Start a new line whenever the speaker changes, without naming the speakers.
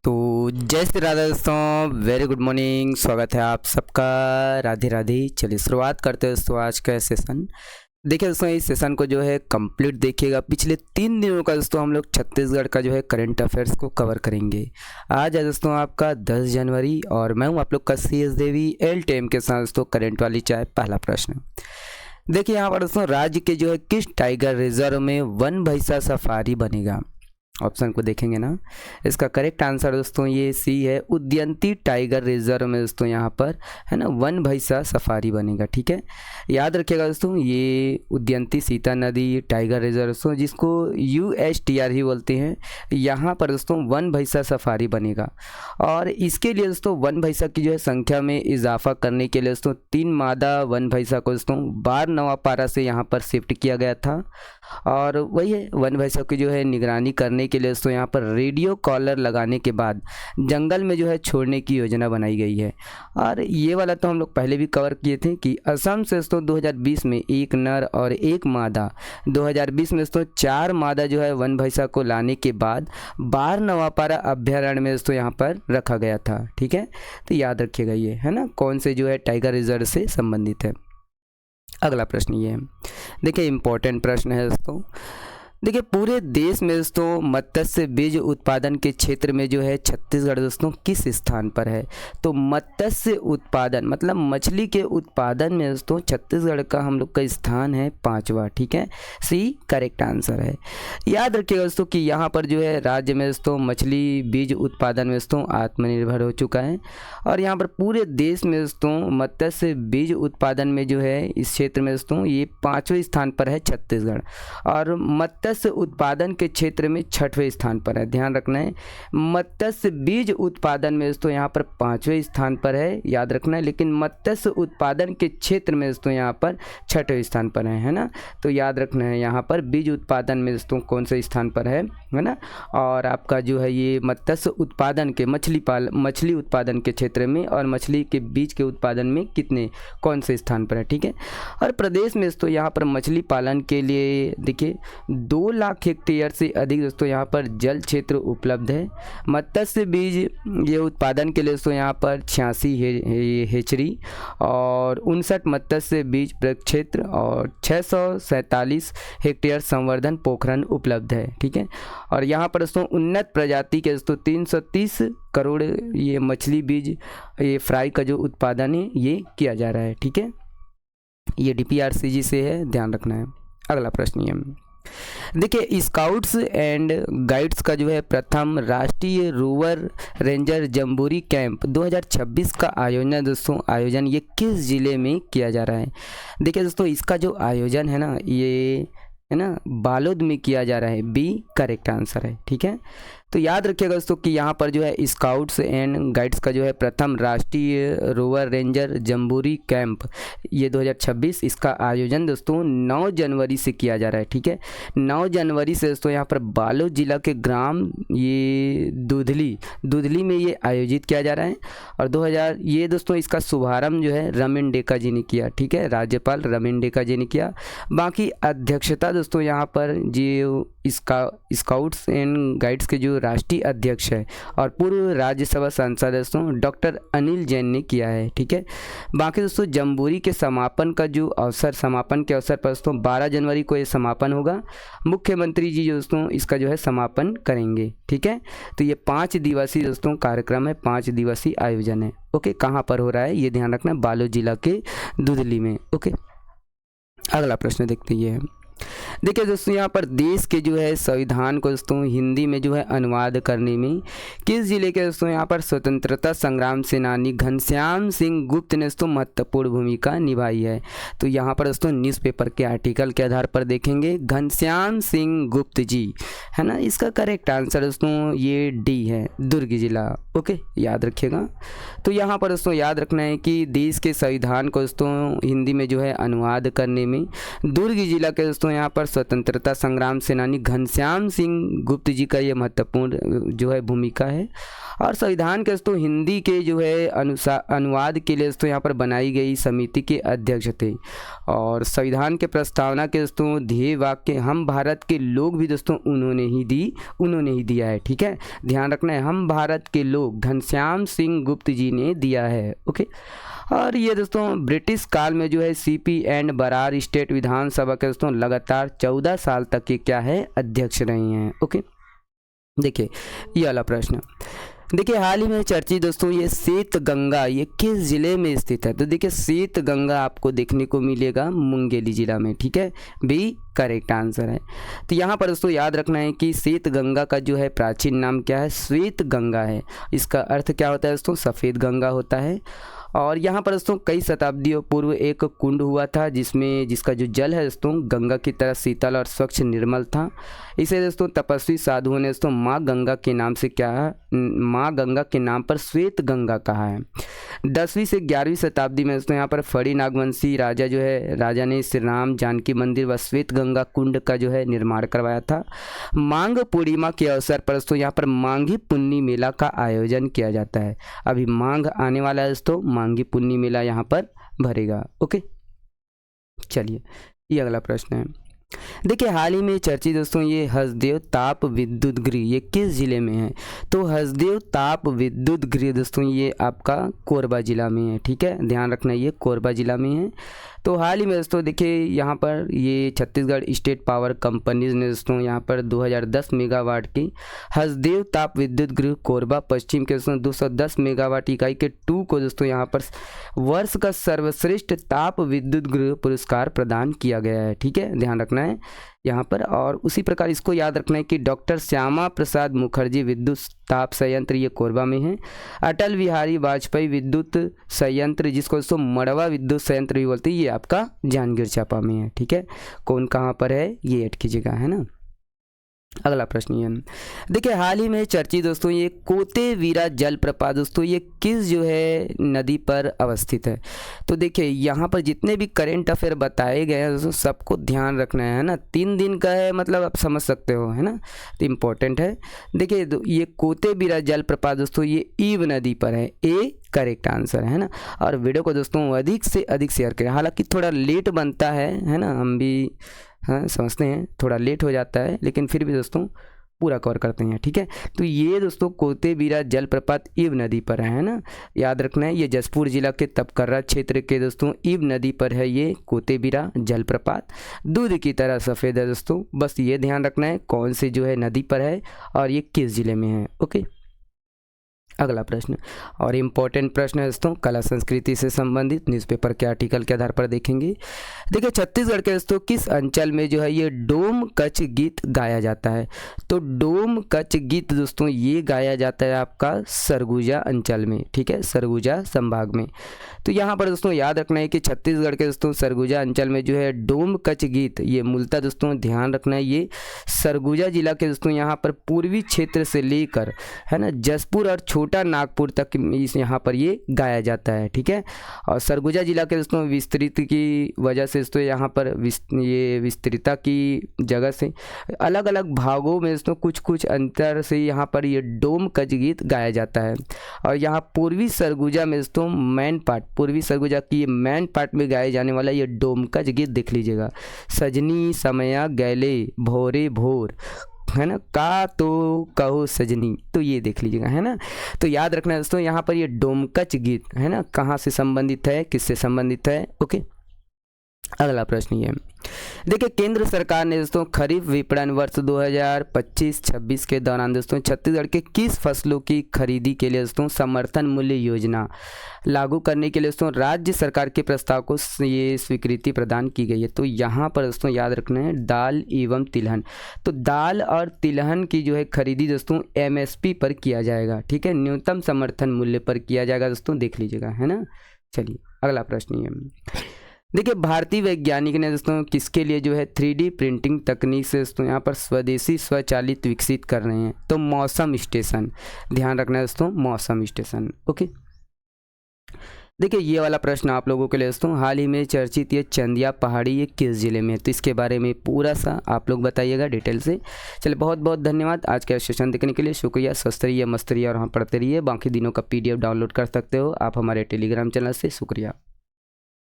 तो जय श्री राधे दोस्तों, वेरी गुड मॉर्निंग। स्वागत है आप सबका। राधे राधे। चलिए शुरुआत करते हैं दोस्तों आज का सेशन। देखिए दोस्तों, इस सेशन को जो है कंप्लीट देखिएगा। पिछले 3 दिनों का दोस्तों हम लोग छत्तीसगढ़ का जो है करंट अफेयर्स को कवर करेंगे। आज है दोस्तों आपका 10 जनवरी और मैं हूं आप लोग का CS देवी LTM के साथ दोस्तों करंट वाली चाय। पहला प्रश्न देखिए यहाँ पर दोस्तों, राज्य के जो है किस टाइगर रिजर्व में वन भैंसा सफारी बनेगा। ऑप्शन को देखेंगे ना, इसका करेक्ट आंसर दोस्तों ये सी है, उद्यंती टाइगर रिजर्व में दोस्तों यहाँ पर है ना वन भैंसा सफारी बनेगा। ठीक है, याद रखिएगा दोस्तों, ये उद्यंती सीता नदी टाइगर रिजर्व दोस्तों जिसको USTR ही बोलते हैं, यहाँ पर दोस्तों वन भैंसा सफारी बनेगा। और इसके लिए दोस्तों वन भैंसा की जो है संख्या में इजाफा करने के लिए दोस्तों 3 मादा वन भैंसा को दोस्तों बार नवापारा से यहाँ पर शिफ्ट किया गया था। और वही है, वन भैंसा की जो है निगरानी करने के लिए दोस्तों यहाँ पर रेडियो कॉलर लगाने के बाद जंगल में जो है छोड़ने की योजना बनाई गई है। और ये वाला तो हम लोग पहले भी कवर किए थे कि असम से दोस्तों 2020 में 1 नर और 1 मादा, 2020 में दोस्तों 4 मादा जो है वन भैंसा को लाने के बाद बार नवापारा अभ्यारण्य में दोस्तों यहाँ पर रखा गया था। ठीक है, तो याद रखिएगा ये है ना कौन से जो है टाइगर रिजर्व से संबंधित है। अगला प्रश्न ये है, देखिए इंपॉर्टेंट प्रश्न है दोस्तों। देखिए पूरे देश में दोस्तों मत्स्य बीज उत्पादन के क्षेत्र में जो है छत्तीसगढ़ दोस्तों किस स्थान पर है। तो मत्स्य उत्पादन मतलब मछली के उत्पादन में दोस्तों छत्तीसगढ़ का हम लोग का स्थान है 5वां। ठीक है, सी करेक्ट आंसर है। याद रखिएगा दोस्तों कि यहाँ पर जो है राज्य में दोस्तों मछली बीज उत्पादन में दोस्तों आत्मनिर्भर हो चुका है। और यहाँ पर पूरे देश में दोस्तों मत्स्य बीज उत्पादन में जो है इस क्षेत्र में दोस्तों ये 5वें स्थान पर है छत्तीसगढ़। और मत्स्य उत्पादन के क्षेत्र में 6वें स्थान पर है। ध्यान रखना है, मत्स्य बीज उत्पादन में दोस्तों यहाँ पर 5वें स्थान पर है, याद रखना है। लेकिन मत्स्य उत्पादन के क्षेत्र में दोस्तों यहाँ पर 6वें स्थान पर है ना। तो याद रखना है यहाँ पर बीज उत्पादन में दोस्तों कौन से स्थान पर है ना। और आपका जो है ये मत्स्य उत्पादन के मछली उत्पादन के क्षेत्र में और मछली के बीज के उत्पादन में कौन से स्थान पर है। ठीक है, और प्रदेश में दोस्तों यहाँ पर मछली पालन के लिए देखिए 2 लाख हेक्टेयर से अधिक दोस्तों यहाँ पर जल क्षेत्र उपलब्ध है। मत्स्य बीज ये उत्पादन के लिए दोस्तों यहाँ पर 86 हेचरी और 59 मत्स्य बीज प्रक्षेत्र और 647 हेक्टेयर संवर्धन पोखरन उपलब्ध है। ठीक है, और यहाँ पर दोस्तों उन्नत प्रजाति के दोस्तों 330 करोड़ ये मछली बीज ये फ्राई का जो उत्पादन है ये किया जा रहा है। ठीक है, ये DPRCG से है, ध्यान रखना है। अगला प्रश्न ये देखिए, स्काउट्स एंड गाइड्स का जो है प्रथम राष्ट्रीय रोवर रेंजर जम्बूरी कैंप 2026 का आयोजन ये किस जिले में किया जा रहा है। देखिए दोस्तों, इसका जो आयोजन है ना ये है ना बालोद में किया जा रहा है, बी करेक्ट आंसर है। ठीक है, तो याद रखिएगा दोस्तों कि यहाँ पर जो है स्काउट्स एंड गाइड्स का जो है प्रथम राष्ट्रीय रोवर रेंजर जम्बूरी कैंप ये 2026 इसका आयोजन दोस्तों 9 जनवरी से किया जा रहा है। ठीक है, 9 जनवरी से दोस्तों यहाँ पर बालोद जिला के ग्राम ये दूधली में ये आयोजित किया जा रहा है। और ये दोस्तों इसका शुभारंभ जो है रमेन डेका जी ने किया। ठीक है, राज्यपाल रमेन डेका जी ने किया। बाकी अध्यक्षता दोस्तों यहाँ पर जो स्काउट्स एंड गाइड्स के जो राष्ट्रीय अध्यक्ष है और पूर्व राज्यसभा सांसद दोस्तों डॉक्टर अनिल जैन ने किया है। ठीक है, बाकी दोस्तों जम्बूरी के समापन के अवसर पर दोस्तों 12 जनवरी को ये समापन होगा। मुख्यमंत्री जी दोस्तों इसका जो है समापन करेंगे। ठीक है, तो ये 5 दिवसीय दोस्तों कार्यक्रम है, 5 दिवसीय आयोजन है। ओके, कहाँ पर हो रहा है ये ध्यान रखना, बालोद जिला के दूधली में। ओके, अगला प्रश्न देखते हैं। देखिए दोस्तों, यहाँ पर देश के जो है संविधान को दोस्तों हिंदी में जो है अनुवाद करने में किस जिले के दोस्तों यहाँ पर स्वतंत्रता संग्राम सेनानी घनश्याम सिंह गुप्त ने दोस्तों महत्वपूर्ण भूमिका निभाई है। तो यहाँ पर दोस्तों न्यूज़पेपर के आर्टिकल के आधार पर देखेंगे, घनश्याम सिंह गुप्त जी है ना। इसका करेक्ट आंसर दोस्तों ये डी है, दुर्ग जिला। ओके, याद रखिएगा। तो यहाँ पर दोस्तों याद रखना है कि देश के संविधान को दोस्तों हिंदी में जो है अनुवाद करने में दुर्ग जिला के दोस्तों यहाँ पर स्वतंत्रता संग्राम सेनानी घनश्याम सिंह गुप्त जी का ये महत्वपूर्ण जो है भूमिका है। और संविधान के दोस्तों हिंदी के जो है अनुवाद के लिए दोस्तों यहाँ पर बनाई गई समिति के अध्यक्ष थे। और संविधान के प्रस्तावना के दोस्तों ध्येय वाक्य हम भारत के लोग भी दोस्तों उन्होंने ही दिया है। ठीक है, ध्यान रखना है, हम भारत के लोग घनश्याम सिंह गुप्त जी ने दिया है। ओके, और ये दोस्तों ब्रिटिश काल में जो है सीपी एंड बरार स्टेट विधानसभा के दोस्तों लगातार 14 साल तक ये क्या है अध्यक्ष रही हैं। ओके, देखिए ये वाला प्रश्न, देखिए हाल ही में चर्चित दोस्तों ये श्वेत गंगा ये किस जिले में स्थित है? तो देखिए श्वेत गंगा आपको देखने को मिलेगा मुंगेली जिला में। ठीक है, बी करेक्ट आंसर है। तो यहाँ पर दोस्तों याद रखना है कि श्वेत गंगा का जो है प्राचीन नाम क्या है? श्वेत गंगा है। इसका अर्थ क्या होता है दोस्तों? सफ़ेद गंगा होता है। और यहाँ पर दोस्तों कई शताब्दियों पूर्व एक कुंड हुआ था जिसका जो जल है दोस्तों गंगा की तरह शीतल और स्वच्छ निर्मल था। इसे दोस्तों तपस्वी साधुओं ने दोस्तों माँ गंगा के नाम से माँ गंगा के नाम पर श्वेत गंगा कहा है। 10वीं से 11वीं शताब्दी में दोस्तों यहाँ पर फड़ी नागवंशी राजा ने श्री राम जानकी मंदिर व श्वेत गंगा कुंड का जो है निर्माण करवाया था। मांग पूर्णिमा के अवसर पर दोस्तों यहाँ पर मांगी पुन्नी मेला का आयोजन किया जाता है। अभी मांग आने वाला है दोस्तों, मांगी पुन्नी मेला यहाँ पर भरेगा। ओके, चलिए ये अगला प्रश्न है। देखिए हाल ही में चर्चित दोस्तों ये हसदेव ताप विद्युत गृह ये किस जिले में है? तो हसदेव ताप विद्युत गृह दोस्तों ये आपका कोरबा जिला में है। ठीक है, ध्यान रखना ये कोरबा जिला में है। तो हाल ही में दोस्तों देखिए यहाँ पर ये छत्तीसगढ़ स्टेट पावर कंपनीज ने दोस्तों यहाँ पर 2010 मेगावाट की हसदेव ताप विद्युत गृह कोरबा पश्चिम के दोस्तों 210 मेगावाट इकाई के 2 को दोस्तों यहाँ पर वर्ष का सर्वश्रेष्ठ ताप विद्युत गृह पुरस्कार प्रदान किया गया है। ठीक है, ध्यान रखना है यहाँ पर। और उसी प्रकार इसको याद रखना है कि डॉक्टर श्यामा प्रसाद मुखर्जी विद्युत ताप संयंत्र ये कोरबा में है। अटल बिहारी वाजपेयी विद्युत संयंत्र जिसको दोस्तों मड़वा विद्युत संयंत्र भी बोलते हैं ये आपका जांजगीर चांपा में है। ठीक है, कौन कहाँ पर है ये ऐड कीजिएगा, है ना। अगला प्रश्न ये देखिए हाल ही में चर्चित दोस्तों ये कोतेवीरा जलप्रपात दोस्तों ये किस जो है नदी पर अवस्थित है? तो देखिए यहाँ पर जितने भी करेंट अफेयर बताए गए हैं दोस्तों सबको ध्यान रखना है ना। 3 दिन का है मतलब आप समझ सकते हो, है ना, तो इम्पोर्टेंट है। देखिए ये कोतेवीरा जलप्रपात दोस्तों ये ईव नदी पर है, ए करेक्ट आंसर है ना। और वीडियो को दोस्तों अधिक से अधिक शेयर करें, हालांकि थोड़ा लेट बनता है ना, हम भी हाँ समझते हैं थोड़ा लेट हो जाता है लेकिन फिर भी दोस्तों पूरा कवर करते हैं। ठीक है, तो ये दोस्तों कोतेवीरा जलप्रपात ईव नदी पर है ना, याद रखना है। ये जसपुर जिला के तपकर्रा क्षेत्र के दोस्तों ईव नदी पर है ये कोतेवीरा जलप्रपात। दूध की तरह सफ़ेद है दोस्तों, बस ये ध्यान रखना है कौन सी जो है नदी पर है और ये किस जिले में है। ओके, अगला प्रश्न और इम्पोर्टेंट प्रश्न है दोस्तों कला संस्कृति से संबंधित न्यूज़पेपर के आर्टिकल के आधार पर देखेंगे। देखिए छत्तीसगढ़ के दोस्तों किस अंचल में जो है ये डोम कच्छ गीत गाया जाता है? तो डोम कच्छ गीत दोस्तों ये गाया जाता है आपका सरगुजा अंचल में। ठीक है, सरगुजा संभाग में। तो यहाँ पर दोस्तों याद रखना है कि छत्तीसगढ़ के दोस्तों सरगुजा अंचल में जो है डोम कच्छ गीत ये मूलतः दोस्तों ध्यान रखना है ये सरगुजा जिला के दोस्तों यहाँ पर पूर्वी क्षेत्र से लेकर है ना जसपुर और छोटा नागपुर तक इस यहाँ पर ये गाया जाता है। ठीक है, और सरगुजा जिला के दोस्तों विस्तृत की वजह से दोस्तों यहाँ पर ये विस्तृतता की जगह से अलग अलग भागों में दोस्तों कुछ अंतर से यहाँ पर ये डोम कच्छ गीत गाया जाता है। और यहाँ पूर्वी सरगुजा में दोस्तों पूर्वी सरगुजा की मैन पार्ट में गाए जाने वाला ये डोम कच्छ गीत देख लीजिएगा। सजनी समया गैले भोरे भोर है ना, का तो कहो सजनी, तो ये देख लीजिएगा, है ना। तो याद रखना है दोस्तों यहाँ पर ये डोम कच्छ गीत है ना कहाँ से संबंधित है, किससे संबंधित है। ओके, अगला प्रश्न ये देखिए केंद्र सरकार ने दोस्तों खरीफ विपणन वर्ष 2025-26 के दौरान दोस्तों छत्तीसगढ़ के किस फसलों की खरीदी के लिए दोस्तों समर्थन मूल्य योजना लागू करने के लिए दोस्तों राज्य सरकार के प्रस्ताव को ये स्वीकृति प्रदान की गई है? तो यहाँ पर दोस्तों याद रखना है दाल एवं तिलहन। तो दाल और तिलहन की जो है खरीदी दोस्तों MSP पर किया जाएगा। ठीक है, न्यूनतम समर्थन मूल्य पर किया जाएगा दोस्तों, देख लीजिएगा, है ना। चलिए अगला प्रश्न ये देखिए भारतीय वैज्ञानिक ने दोस्तों किसके लिए जो है 3D प्रिंटिंग तकनीक से दोस्तों यहाँ पर स्वदेशी स्वचालित विकसित कर रहे हैं? तो मौसम स्टेशन, ध्यान रखना है दोस्तों मौसम स्टेशन। ओके, देखिए ये वाला प्रश्न आप लोगों के लिए दोस्तों, हाल ही में चर्चित ये चंदिया पहाड़ी ये किस ज़िले में है, तो इसके बारे में पूरा सा आप लोग बताइएगा डिटेल से। चलिए बहुत बहुत धन्यवाद आज का सेशन देखने के लिए, शुक्रिया। स्वस्थ रहिए, मस्त रहिए और वहाँ पढ़ते रहिए। बाकी दिनों का PDF डाउनलोड कर सकते हो आप हमारे टेलीग्राम चैनल से। शुक्रिया।